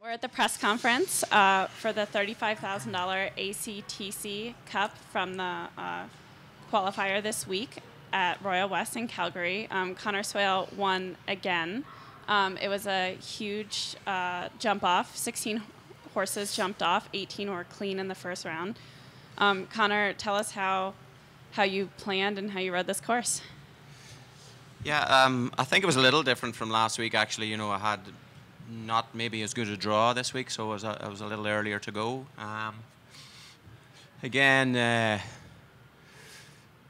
We're at the press conference for the $35,000 ACTC Cup from the qualifier this week at Royal West in Calgary. Connor Swale won again. It was a huge jump off. 16 horses jumped off. 18 were clean in the first round. Connor, tell us how you planned and how you rode this course. Yeah, I think it was a little different from last week. Actually, you know, I had not maybe as good a draw this week, so I was a little earlier to go. Again, the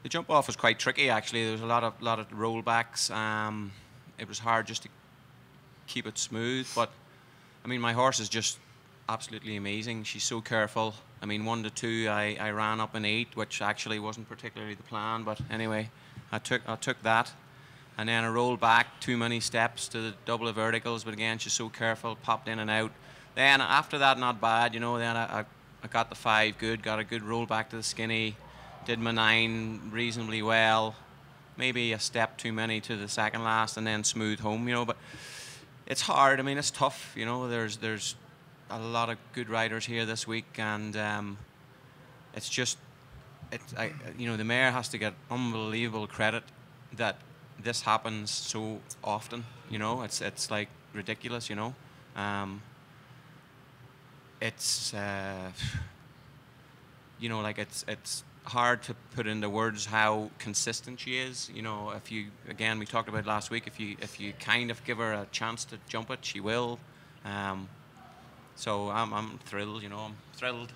jump off was quite tricky. Actually, there was a lot of rollbacks. It was hard just to keep it smooth, but I mean, my horse is just absolutely amazing. She's so careful. I mean, 1 to 2, I ran up in 8, which actually wasn't particularly the plan, but anyway, I took that. And then I rolled back too many steps to the double of verticals, but again, she's so careful, popped in and out. Then after that, not bad, you know, then I got the 5 good, got a good roll back to the skinny, did my 9 reasonably well, maybe a step too many to the second last, and then smooth home, you know, but it's hard, I mean, it's tough, you know, there's a lot of good riders here this week, and it's just, you know, the mare has to get unbelievable credit that this happens so often, you know. It's like ridiculous, you know. It's you know, like it's hard to put into words how consistent she is. You know, if you, again, we talked about last week, if you kind of give her a chance to jump it, she will. So I'm thrilled, you know. I'm thrilled.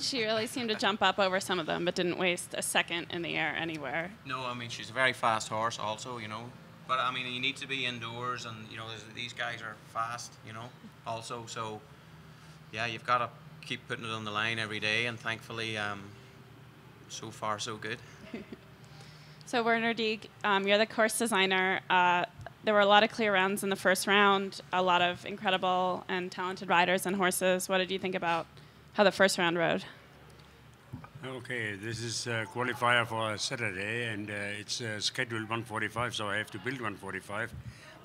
She really seemed to jump up over some of them, but didn't waste a second in the air anywhere. No, I mean, she's a very fast horse also, you know. But, I mean, you need to be indoors, and, you know, these guys are fast, you know, also. So, yeah, you've got to keep putting it on the line every day, and thankfully, so far, so good. So, Werner Deeg, you're the course designer. There were a lot of clear rounds in the first round, a lot of incredible and talented riders and horses. What did you think about how the first round rode? Okay, this is a qualifier for Saturday, and it's scheduled 145, so I have to build 145.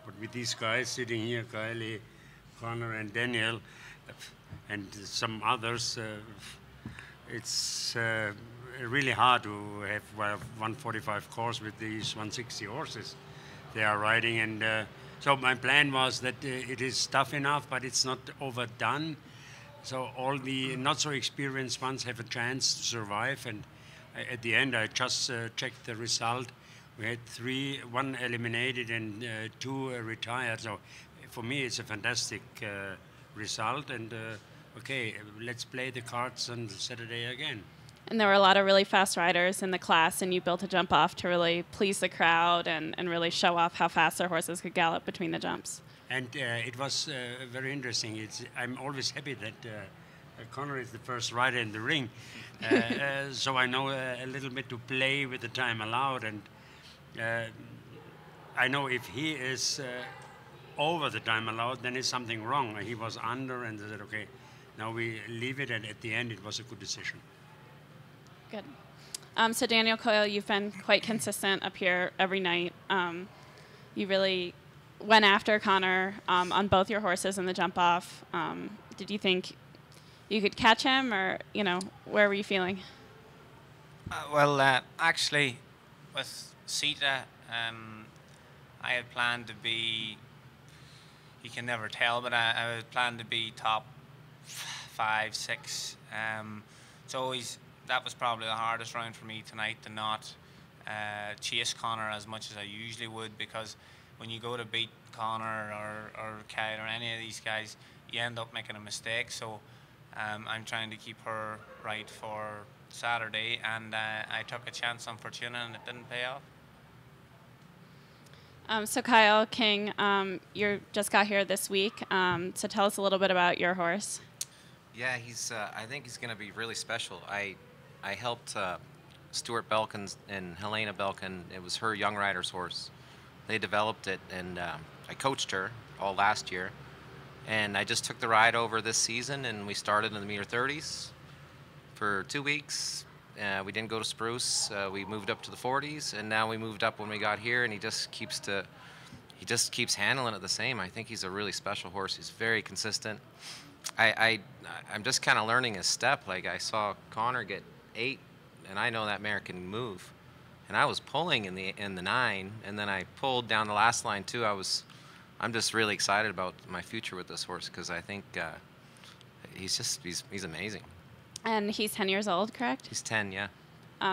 But with these guys sitting here, Kylie, Connor, and Daniel, and some others, it's really hard to have a 145 course with these 160 horses they are riding. And so my plan was that it is tough enough, but it's not overdone. So all the not so experienced ones have a chance to survive, and at the end I just checked the result. We had 3, 1 eliminated and 2 retired. So for me it's a fantastic result, and okay, let's play the cards on Saturday again. And there were a lot of really fast riders in the class, and you built a jump off to really please the crowd and really show off how fast their horses could gallop between the jumps. And it was very interesting. I'm always happy that Connor is the first rider in the ring, so I know a little bit to play with the time allowed. And I know if he is over the time allowed, then it's something wrong. He was under, and I said, okay, now we leave it. And at the end, it was a good decision. Good. So Daniel Coyle, you've been quite consistent up here every night. You really went after Connor on both your horses in the jump off. Did you think you could catch him, or, you know, where were you feeling? Well, actually, with Sita, I had planned to be, you can never tell, but I had planned to be top 5, 6. So that was probably the hardest round for me tonight, to not chase Connor as much as I usually would, because when you go to beat Connor or Kyle or any of these guys, you end up making a mistake. So I'm trying to keep her right for Saturday, and I took a chance on Fortuna, and it didn't pay off. So Kyle King, you just got here this week. So tell us a little bit about your horse. Yeah, I think he's going to be really special. I helped Stuart Belkin and Helena Belkin. It was her young rider's horse. They developed it, and I coached her all last year. And I just took the ride over this season, and we started in the meter 30s for 2 weeks. We didn't go to Spruce. We moved up to the 40s, and now we moved up when we got here, and he just keeps to he just keeps handling it the same. I think he's a really special horse. He's very consistent. I'm just kind of learning his step. Like I saw Connor get 8, and I know that mare can move. And I was pulling in the 9, and then I pulled down the last line too. I'm just really excited about my future with this horse because I think he's amazing. And he's 10 years old, correct? He's 10, yeah.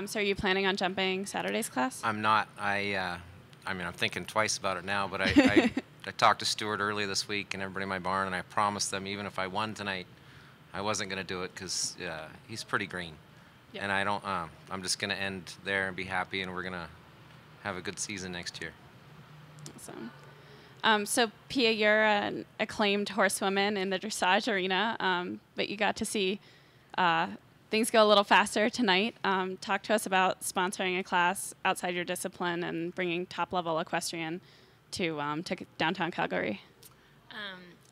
So are you planning on jumping Saturday's class? I'm not. I'm thinking twice about it now, but I talked to Stuart early this week and everybody in my barn, and I promised them even if I won tonight, I wasn't going to do it because he's pretty green. Yep. And I don't. I'm just going to end there and be happy, and we're going to have a good season next year. Awesome. So Pia, you're an acclaimed horsewoman in the dressage arena, but you got to see things go a little faster tonight. Talk to us about sponsoring a class outside your discipline and bringing top-level equestrian to downtown Calgary.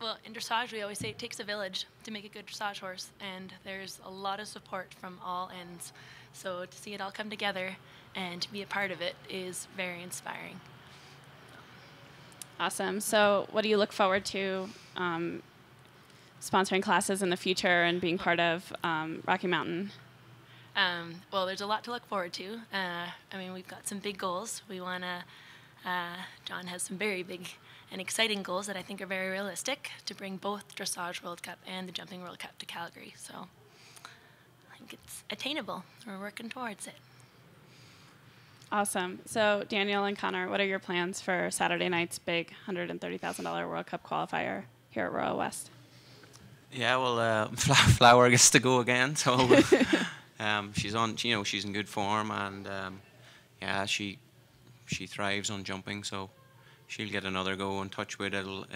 Well, in dressage, we always say it takes a village to make a good dressage horse, and there's a lot of support from all ends. So to see it all come together and to be a part of it is very inspiring. Awesome. So what do you look forward to sponsoring classes in the future and being part of Rocky Mountain? Well, there's a lot to look forward to. We've got some big goals. We want to, John has some very big and exciting goals that I think are very realistic to bring both Dressage World Cup and the Jumping World Cup to Calgary. So I think it's attainable. We're working towards it. Awesome. So Daniel and Connor, what are your plans for Saturday night's big $130,000 World Cup qualifier here at Royal West? Yeah, well, Flower gets to go again, so she's on. She's in good form, and yeah, she thrives on jumping, so she'll get another go. And touch wood, it'll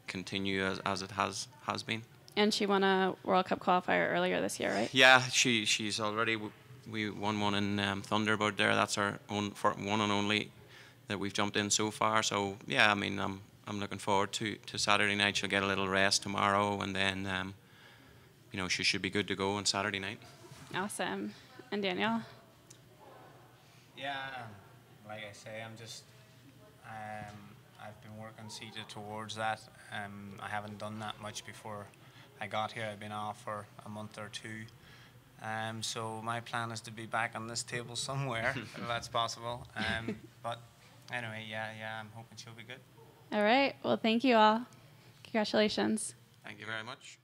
continue as it has been. And she won a World Cup qualifier earlier this year, right? Yeah, she's already. We won one in Thunderbird there. That's our one and only that we've jumped in so far. So yeah, I mean, I'm looking forward to Saturday night. She'll get a little rest tomorrow, and then she should be good to go on Saturday night. Awesome. And Daniel? Yeah, like I say, I've been working CETA towards that. I haven't done that much before I got here. I've been off for a month or two. So my plan is to be back on this table somewhere, if that's possible. But anyway, yeah, I'm hoping she'll be good. All right. Well, thank you all. Congratulations. Thank you very much.